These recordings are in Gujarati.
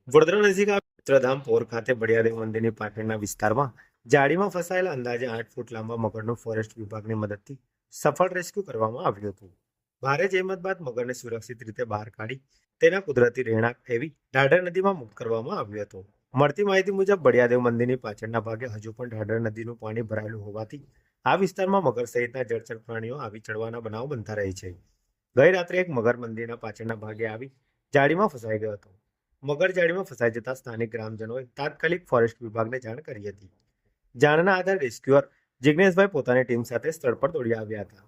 વડોદરા નજીક આવેલ મિત્રધામ પોર ખાતે બળિયાદેવ મંદિરની પાછળના વિસ્તારમાં જાળીમાં ફસાયેલા અંદાજે 8 ફૂટ લાંબા મગરનું ફોરેસ્ટ વિભાગની મદદથી સફળ રેસ્ક્યુ કરવામાં આવ્યું હતું. ભારે જહેમત બાદ મગરને સુરક્ષિત રીતે બહાર કાઢી તેના કુદરતી રહેણાંક એવી ઢાઢર નદીમાં મુક્ત કરવામાં આવ્યો હતો. મળતી માહિતી મુજબ બળિયાદેવ મંદિરની પાછળના ભાગે હજુ પણ ઢાઢર નદીનું પાણી ભરાયેલું હોવાથી આ વિસ્તારમાં મગર સહિતના જળચર પ્રાણીઓ આવી ચડવાના બનાવો બનતા રહે છે. ગઈ રાત્રે એક મગર મંદિરના પાછળના ભાગે આવી જાળીમાં ફસાઈ ગયો હતો. મગર જાળીમાં ફસાઈ જતા સ્થાનિક ગ્રામજનોએ તાત્કાલિક ફોરેસ્ટ વિભાગને જાણ કરી હતી. જાણના આધારે રેસ્ક્યુઅર જિગ્નેશભાઈ પોતાની ટીમ સાથે સ્થળ પર દોડી આવ્યા હતા.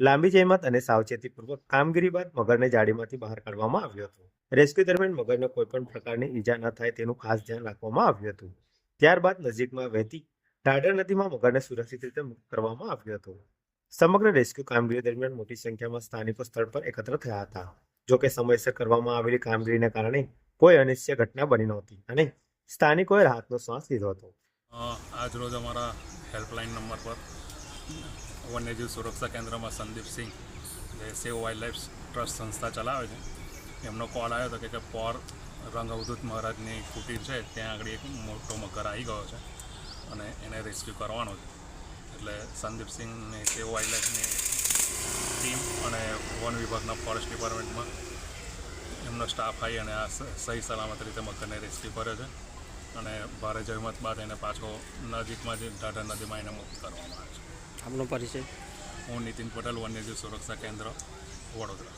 લાંબી જહેમત અને સાવચેતીપૂર્વક કામગીરી બાદ મગરને જાળીમાંથી બહાર કાઢવામાં આવ્યો હતો. રેસ્ક્યુ દરમિયાન મગરને કોઈપણ પ્રકારની ઈજા ન થાય તેનું ખાસ ધ્યાન રાખવામાં આવ્યું હતું. ત્યારબાદ નજીકમાં વહેતી ઢાઢર નદીમાં મગરને સુરક્ષિત રીતે મુક્ત કરવામાં આવ્યો હતો. સમગ્ર રેસ્ક્યુ કામગીરી દરમિયાન મોટી સંખ્યામાં સ્થાનિકો સ્થળ પર એકત્ર થયા હતા. જોકે સમયસર કરવામાં આવેલી કામગીરીને કારણે કોઈ અનિચ્છનીય ઘટના બની નહોતી અને સ્થાનિકોએ રાહતનો શ્વાસ લીધો હતો. આજ રોજ અમારા હેલ્પલાઇન નંબર પર વન્યજીવ સુરક્ષા કેન્દ્રમાં સંદીપસિંહ જે સેવ વાઇલ્ડ લાઈફ ટ્રસ્ટ સંસ્થા ચલાવે છે એમનો કોલ આવ્યો હતો કે પોર રંગ અવધૂત મહારાજની કુટીર છે ત્યાં આગળ એક મોટો મગર આવી ગયો છે અને એને રેસ્ક્યુ કરવાનો છે. એટલે સંદીપસિંહની સેવ વાઇલ્ડ લાઈફની ટીમ અને વન વિભાગના ફોરેસ્ટ ડિપાર્ટમેન્ટમાં એમનો સ્ટાફ આવી અને આ સહી સલામત રીતે મગરને રેસ્ક્યુ કર્યો છે અને ભારે જહેમત બાદ એને પાછો નજીકમાં જે ઢાઢર નદીમાં એને મુક્ત કરવામાં આવે છે. આપનો પરિચય? હું નીતિન પટેલ, વન્યજીવ સુરક્ષા કેન્દ્ર, વડોદરા.